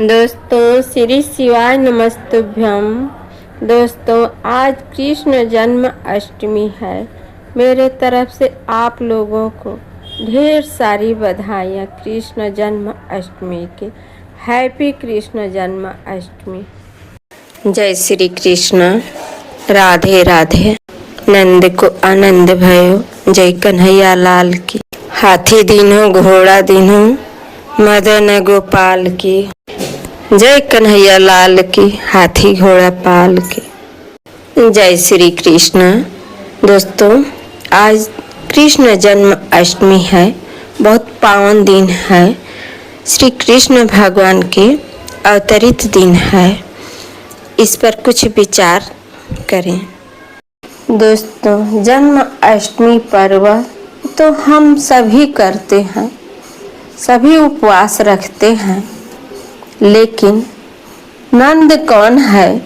दोस्तों श्री शिवाय नमस्तुभ्यम। दोस्तों आज कृष्ण जन्म अष्टमी है। मेरे तरफ से आप लोगों को ढेर सारी बधाइयाँ कृष्ण जन्म अष्टमी के। हैप्पी कृष्ण जन्म अष्टमी। जय श्री कृष्ण। राधे राधे। नंद को आनंद भयो, जय कन्हैया लाल की। हाथी दीनो घोड़ा दीनो, मदन गोपाल की। जय कन्हैया लाल की, हाथी घोड़ा पाल की। जय श्री कृष्ण। दोस्तों आज कृष्ण जन्म अष्टमी है। बहुत पावन दिन है। श्री कृष्ण भगवान के अवतरित दिन है। इस पर कुछ विचार करें। दोस्तों जन्म अष्टमी पर्व तो हम सभी करते हैं, सभी उपवास रखते हैं। लेकिन नंद कौन है?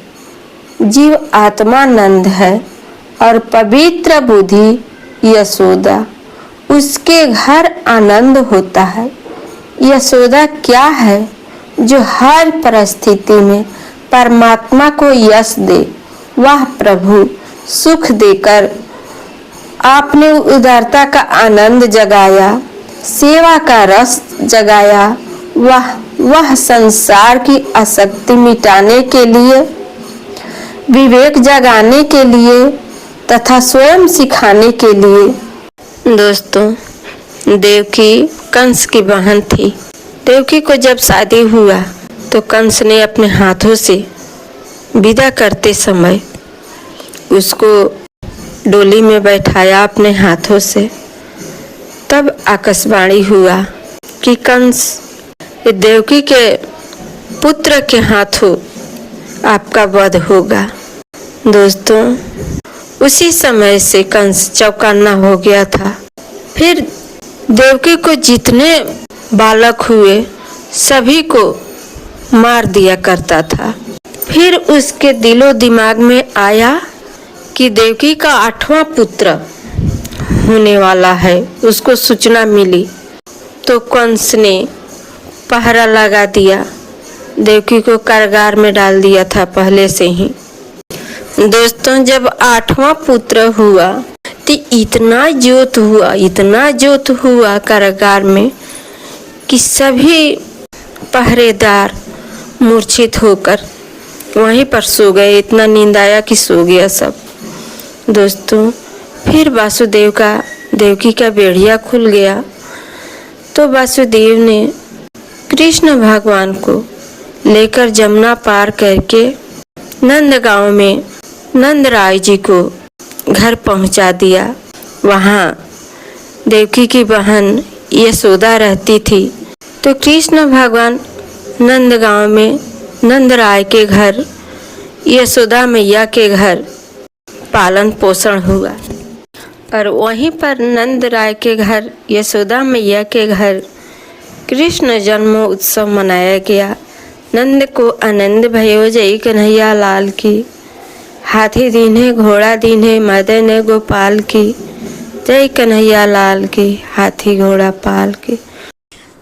जीव आत्मा नंद है और पवित्र बुद्धि यशोदा, उसके घर आनंद होता है। यशोदा क्या है? जो हर परिस्थिति में परमात्मा को यश दे। वह प्रभु सुख देकर आपने उदारता का आनंद जगाया, सेवा का रस जगाया। वह संसार की आसक्ति मिटाने के लिए, विवेक जगाने के लिए तथा स्वयं सिखाने के लिए। दोस्तों देवकी कंस की बहन थी। देवकी को जब शादी हुआ तो कंस ने अपने हाथों से विदा करते समय उसको डोली में बैठाया अपने हाथों से। तब आकाशवाणी हुआ कि कंस देवकी के पुत्र के हाथों आपका वध होगा। दोस्तों उसी समय से कंस चौकन्ना हो गया था। फिर देवकी को जितने बालक हुए सभी को मार दिया करता था। फिर उसके दिलो दिमाग में आया कि देवकी का 8वां पुत्र होने वाला है। उसको सूचना मिली तो कंस ने पहरा लगा दिया। देवकी को कारागार में डाल दिया था पहले से ही। दोस्तों जब 8वां पुत्र हुआ तो इतना जोत हुआ कारागार में कि सभी पहरेदार मूर्छित होकर वहीं पर सो गए। इतना नींद आया कि सो गया सब। दोस्तों फिर देवकी का बेड़िया खुल गया तो वासुदेव ने कृष्ण भगवान को लेकर जमुना पार करके नंदगांव में नंदराय जी को घर पहुंचा दिया। वहां देवकी की बहन यशोदा रहती थी। तो कृष्ण भगवान नंदगांव में नंदराय के घर, यशोदा मैया के घर पालन पोषण हुआ। और वहीं पर नंदराय के घर, यशोदा मैया के घर कृष्ण जन्म उत्सव मनाया गया। नंद को आनंद भयो, जय कन्हैया लाल की। हाथी दीन्हे घोड़ा दीन्हे, मदन गोपाल की। जय कन्हैया लाल की, हाथी घोड़ा पाल की।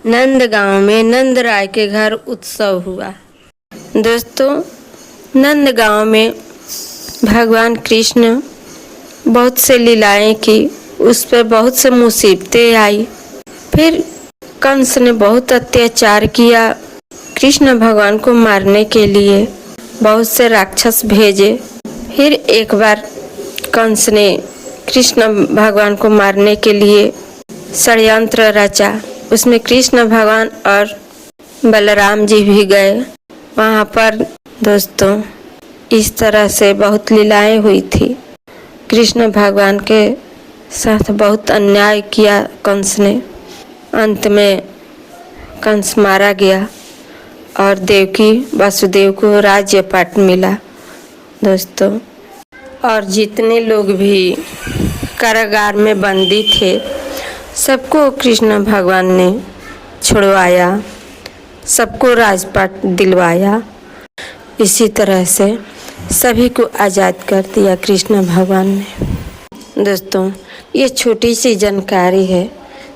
नंदगांव में नंदराय के घर उत्सव हुआ। दोस्तों नंदगांव में भगवान कृष्ण बहुत से लीलाएं की। उस पर बहुत से मुसीबतें आई। फिर कंस ने बहुत अत्याचार किया। कृष्ण भगवान को मारने के लिए बहुत से राक्षस भेजे। फिर एक बार कंस ने कृष्ण भगवान को मारने के लिए षड्यंत्र रचा। उसमें कृष्ण भगवान और बलराम जी भी गए वहाँ पर। दोस्तों इस तरह से बहुत लीलाएं हुई थी। कृष्ण भगवान के साथ बहुत अन्याय किया कंस ने। अंत में कंस मारा गया और देवकी वासुदेव को राज्यपाट मिला। दोस्तों और जितने लोग भी कारागार में बंदी थे सबको कृष्ण भगवान ने छुड़वाया, सबको राजपाट दिलवाया। इसी तरह से सभी को आज़ाद कर दिया कृष्ण भगवान ने। दोस्तों ये छोटी सी जानकारी है।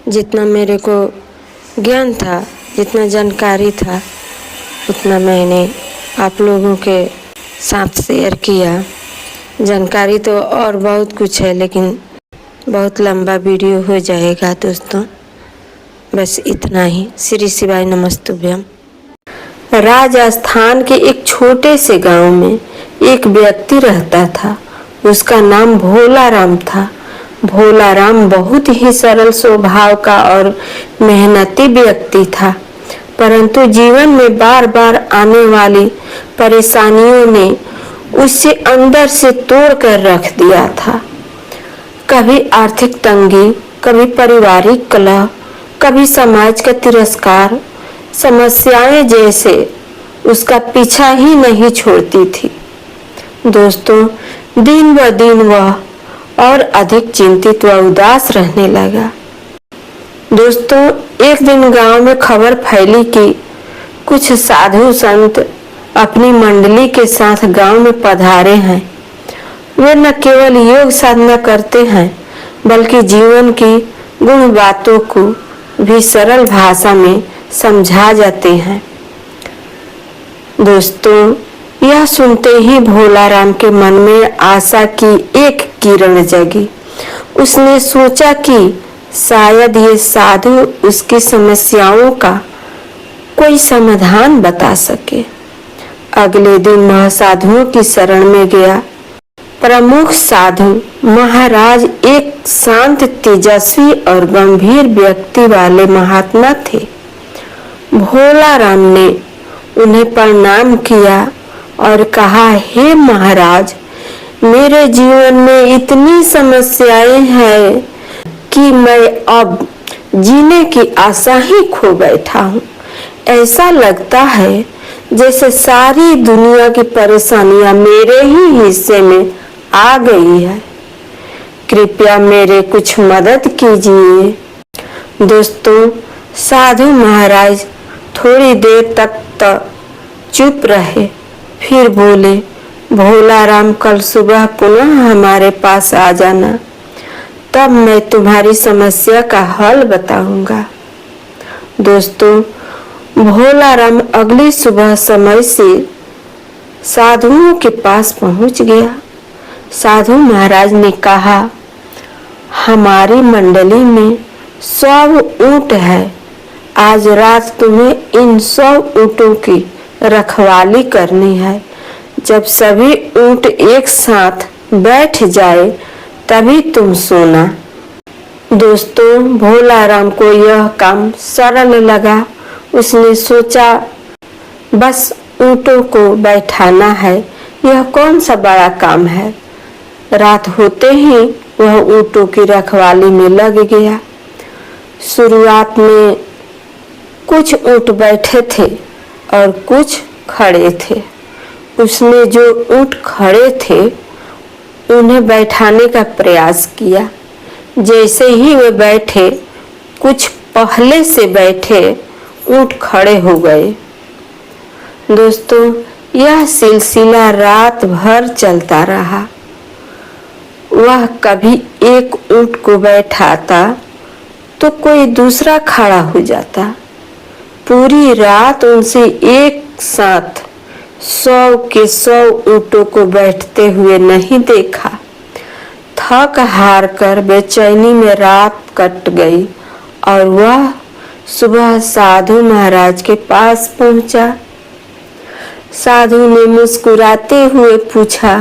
जितना मेरे को ज्ञान था, जितना जानकारी था उतना मैंने आप लोगों के साथ शेयर किया। जानकारी तो और बहुत कुछ है, लेकिन बहुत लंबा वीडियो हो जाएगा दोस्तों। बस इतना ही। श्री शिवाय नमस्तुभ्यम। राजस्थान के एक छोटे से गांव में एक व्यक्ति रहता था। उसका नाम भोला राम था। भोला राम बहुत ही सरल स्वभाव का और मेहनती व्यक्ति था, परंतु जीवन में बार बार आने वाली परेशानियों ने उसे अंदर से तोड़ कर रख दिया था। कभी आर्थिक तंगी, कभी पारिवारिक कलह, कभी समाज का तिरस्कार, समस्याएं जैसे उसका पीछा ही नहीं छोड़ती थी। दोस्तों, दिन ब दिन वह और अधिक चिंतित व उदास रहने लगा। दोस्तों, एक दिन गांव में खबर फैली कि कुछ साधु संत अपनी मंडली के साथ गांव में पधारे हैं। वे न केवल योग साधना करते हैं, बल्कि जीवन की गुण बातों को भी सरल भाषा में समझा जाते हैं। दोस्तों, यह सुनते ही भोला राम के मन में आशा की एक किरण जगी। उसने सोचा कि शायद ये साधु उसकी समस्याओं का कोई समाधान बता सके। अगले दिन वह साधुओं की शरण में गया। प्रमुख साधु महाराज एक शांत, तेजस्वी और गंभीर व्यक्ति वाले महात्मा थे। भोला राम ने उन्हें प्रणाम किया और कहा, हे महाराज, मेरे जीवन में इतनी समस्याएं हैं कि मैं अब जीने की आशा ही खो बैठा हूँ। ऐसा लगता है जैसे सारी दुनिया की परेशानियां मेरे ही हिस्से में आ गई है। कृपया मेरे कुछ मदद कीजिए। दोस्तों, साधु महाराज थोड़ी देर तक चुप रहे, फिर बोले, भोला राम, कल सुबह पुनः हमारे पास आ जाना, तब मैं तुम्हारी समस्या का हल बताऊंगा। दोस्तों, भोला राम अगली सुबह समय से साधुओं के पास पहुंच गया। साधु महाराज ने कहा, हमारी मंडली में 100 ऊंट है। आज रात तुम्हें इन 100 ऊंटों की रखवाली करनी है। जब सभी ऊंट एक साथ बैठ जाए तभी तुम सोना। दोस्तों, भोला राम को यह काम सरल लगा। उसने सोचा, बस ऊंटों को बैठाना है, यह कौन सा बड़ा काम है। रात होते ही वह ऊंटों की रखवाली में लग गया। शुरुआत में कुछ ऊंट बैठे थे और कुछ खड़े थे। उसने जो ऊंट खड़े थे उन्हें बैठाने का प्रयास किया। जैसे ही वे बैठे, कुछ पहले से बैठे ऊंट खड़े हो गए। दोस्तों, यह सिलसिला रात भर चलता रहा। वह कभी एक ऊंट को बैठाता तो कोई दूसरा खड़ा हो जाता। पूरी रात उनसे एक साथ 100 के 100 ऊंटों को बैठते हुए नहीं देखा। थक हार कर बेचैनी में रात कट गई और वह सुबह साधु महाराज के पास पहुंचा। साधु ने मुस्कुराते हुए पूछा,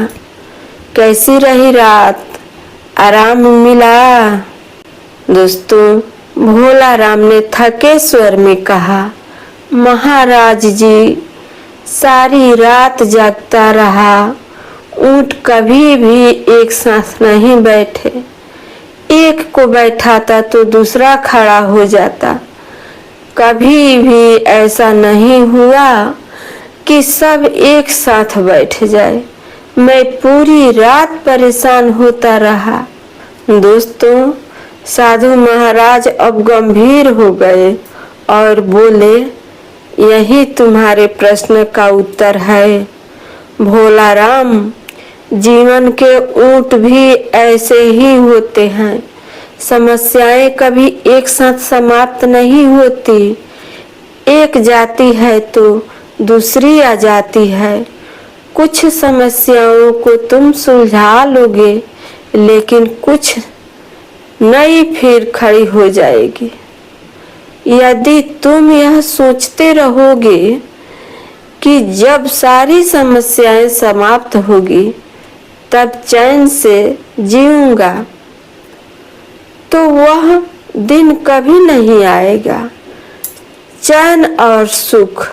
कैसी रही रात, आराम मिला। दोस्तों, भोला राम ने थके स्वर में कहा, महाराज जी, सारी रात जागता रहा। ऊंट कभी भी एक साथ नहीं बैठे। एक को बैठाता तो दूसरा खड़ा हो जाता। कभी भी ऐसा नहीं हुआ कि सब एक साथ बैठ जाए। मैं पूरी रात परेशान होता रहा। दोस्तों, साधु महाराज अब गंभीर हो गए और बोले, यही तुम्हारे प्रश्न का उत्तर है भोला राम। जीवन के ऊंट भी ऐसे ही होते हैं। समस्याएं कभी एक साथ समाप्त नहीं होती। एक जाती है तो दूसरी आ जाती है। कुछ समस्याओं को तुम सुलझा लोगे, लेकिन कुछ नई फिर खड़ी हो जाएगी। यदि तुम यह सोचते रहोगे कि जब सारी समस्याएं समाप्त होगी तब चैन से जीऊंगा, तो वह दिन कभी नहीं आएगा। चैन और सुख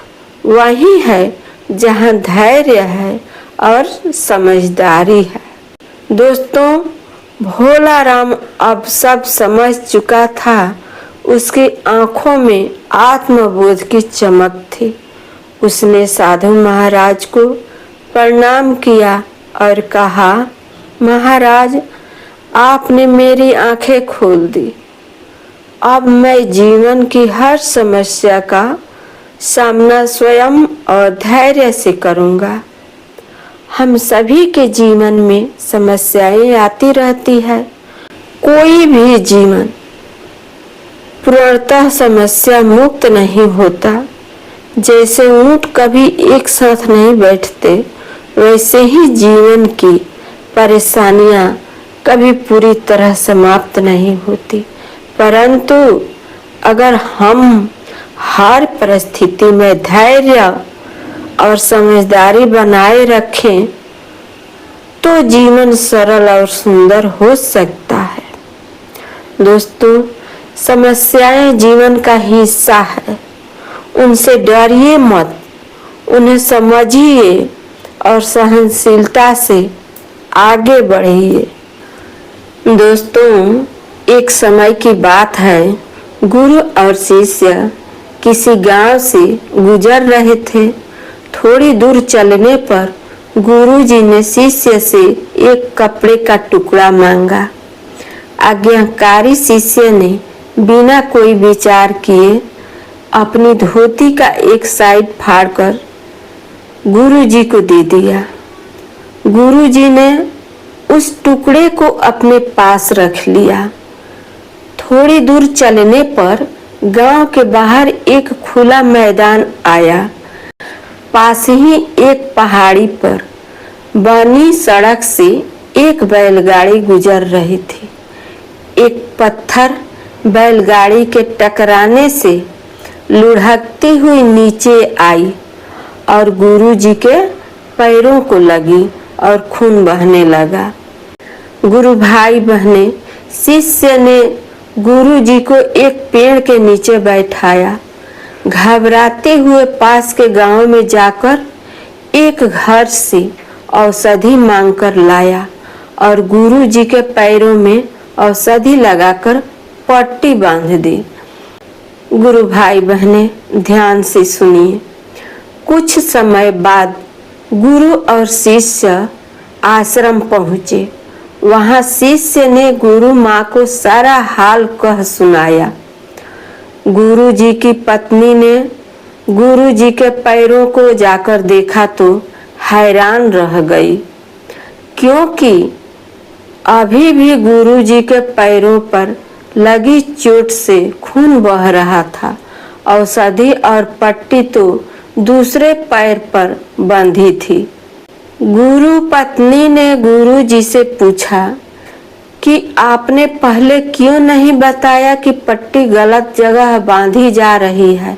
वही है जहाँ धैर्य है और समझदारी है। दोस्तों, भोला राम अब सब समझ चुका था। उसकी आंखों में आत्मबोध की चमक थी। उसने साधु महाराज को प्रणाम किया और कहा, महाराज, आपने मेरी आंखें खोल दी। अब मैं जीवन की हर समस्या का सामना स्वयं और धैर्य से करूंगा। हम सभी के जीवन में समस्याएं आती रहती है। कोई भी जीवन पूर्णतः समस्या मुक्त नहीं होता। जैसे ऊंट कभी एक साथ नहीं बैठते, वैसे ही जीवन की परेशानियां कभी पूरी तरह समाप्त नहीं होती। परंतु अगर हम हर परिस्थिति में धैर्य और समझदारी बनाए रखें, तो जीवन सरल और सुंदर हो सकता है। दोस्तों, समस्याएं जीवन का हिस्सा है। उनसे डरिए मत, उन्हें समझिए और सहनशीलता से आगे बढ़िए। दोस्तों, एक समय की बात है, गुरु और शिष्य किसी गांव से गुजर रहे थे। थोड़ी दूर चलने पर गुरुजी ने शिष्य से एक कपड़े का टुकड़ा मांगा। आज्ञाकारी शिष्य ने बिना कोई विचार किए अपनी धोती का एक साइड फाड़कर गुरुजी को दे दिया। गुरुजी ने उस टुकड़े को अपने पास रख लिया। थोड़ी दूर चलने पर गांव के बाहर एक खुला मैदान आया। पास ही एक पहाड़ी पर बनी सड़क से एक बैलगाड़ी गुजर रही थी। एक पत्थर बैलगाड़ी के टकराने से लुढ़कती हुई नीचे आई और गुरुजी के पैरों को लगी और खून बहने लगा। गुरु भाई बहने, शिष्य ने गुरुजी को एक पेड़ के नीचे बैठाया। घबराते हुए पास के गांव में जाकर एक घर से औषधि मांगकर लाया और गुरुजी के पैरों में औषधि लगाकर पट्टी बांध दी। गुरु भाई बहने, ध्यान से सुनिए। कुछ समय बाद गुरु और शिष्य आश्रम पहुँचे। वहाँ शिष्य ने गुरु माँ को सारा हाल कह सुनाया। गुरु जी की पत्नी ने गुरु जी के पैरों को जाकर देखा तो हैरान रह गई, क्योंकि अभी भी गुरु जी के पैरों पर लगी चोट से खून बह रहा था। औषधि और पट्टी तो दूसरे पैर पर बंधी थी। गुरु पत्नी ने गुरु जी से पूछा कि आपने पहले क्यों नहीं बताया कि पट्टी गलत जगह बांधी जा रही है,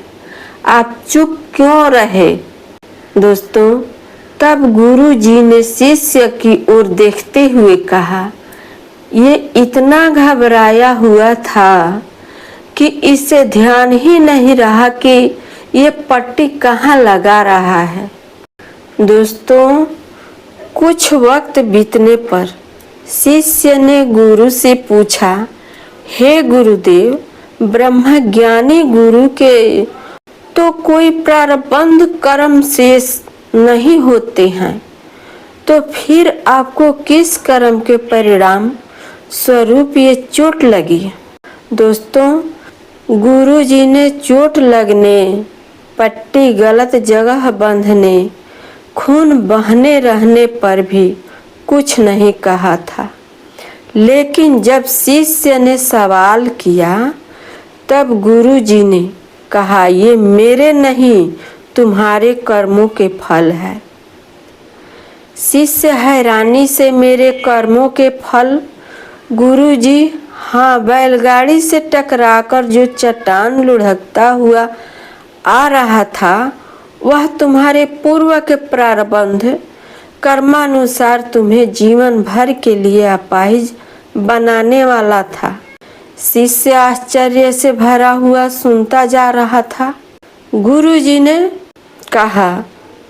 आप चुप क्यों रहे? दोस्तों, तब गुरु जी ने शिष्य की ओर देखते हुए कहा, ये इतना घबराया हुआ था कि इसे ध्यान ही नहीं रहा कि ये पट्टी कहाँ लगा रहा है। दोस्तों, कुछ वक्त बीतने पर शिष्य ने गुरु से पूछा, हे गुरुदेव, ब्रह्मज्ञानी गुरु के तो कोई प्रारब्ध कर्म शेष नहीं होते हैं, तो फिर आपको किस कर्म के परिणाम स्वरूप ये चोट लगी? दोस्तों, गुरु जी ने चोट लगने, पट्टी गलत जगह बंधने, खून बहने रहने पर भी कुछ नहीं कहा था। लेकिन जब शिष्य ने सवाल किया, तब गुरु जी ने कहा, ये मेरे नहीं तुम्हारे कर्मों के फल है। शिष्य हैरानी से, मेरे कर्मों के फल गुरुजी? हाँ, बैलगाड़ी से टकराकर जो चट्टान लुढ़कता हुआ आ रहा था वह तुम्हारे पूर्व के प्रारब्ध कर्मानुसार तुम्हें जीवन भर के लिए अपाहिज बनाने वाला था। शिष्य आश्चर्य से भरा हुआ सुनता जा रहा था। गुरुजी ने कहा,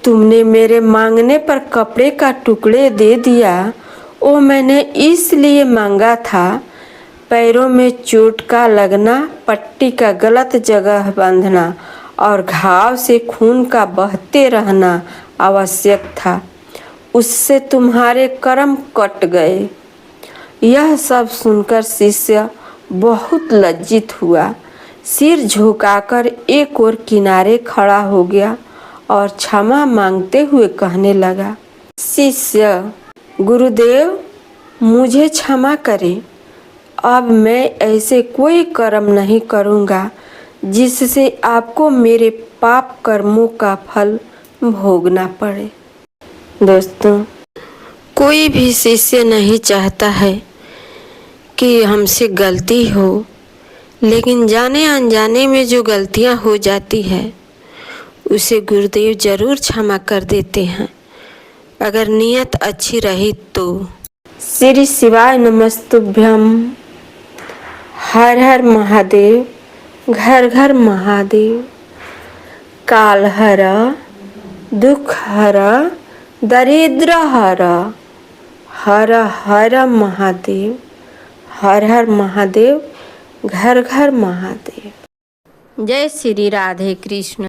तुमने मेरे मांगने पर कपड़े का टुकड़े दे दिया। वो मैंने इसलिए मांगा था, पैरों में चोट का लगना, पट्टी का गलत जगह बांधना और घाव से खून का बहते रहना आवश्यक था। उससे तुम्हारे कर्म कट गए। यह सब सुनकर शिष्य बहुत लज्जित हुआ। सिर झुकाकर एक और किनारे खड़ा हो गया और क्षमा मांगते हुए कहने लगा, शिष्य, गुरुदेव मुझे क्षमा करें। अब मैं ऐसे कोई कर्म नहीं करूँगा जिससे आपको मेरे पाप कर्मों का फल भोगना पड़े। दोस्तों, कोई भी शिष्य नहीं चाहता है कि हमसे गलती हो, लेकिन जाने अनजाने में जो गलतियां हो जाती है उसे गुरुदेव जरूर क्षमा कर देते हैं, अगर नीयत अच्छी रही तो। श्री शिवाय नमस्तुभ्यम। हर हर महादेव, घर घर महादेव। काल हर, दुख हर, दरिद्र हर। हर हर महादेव, हर हर महादेव, घर घर महादेव। जय श्री राधे कृष्ण।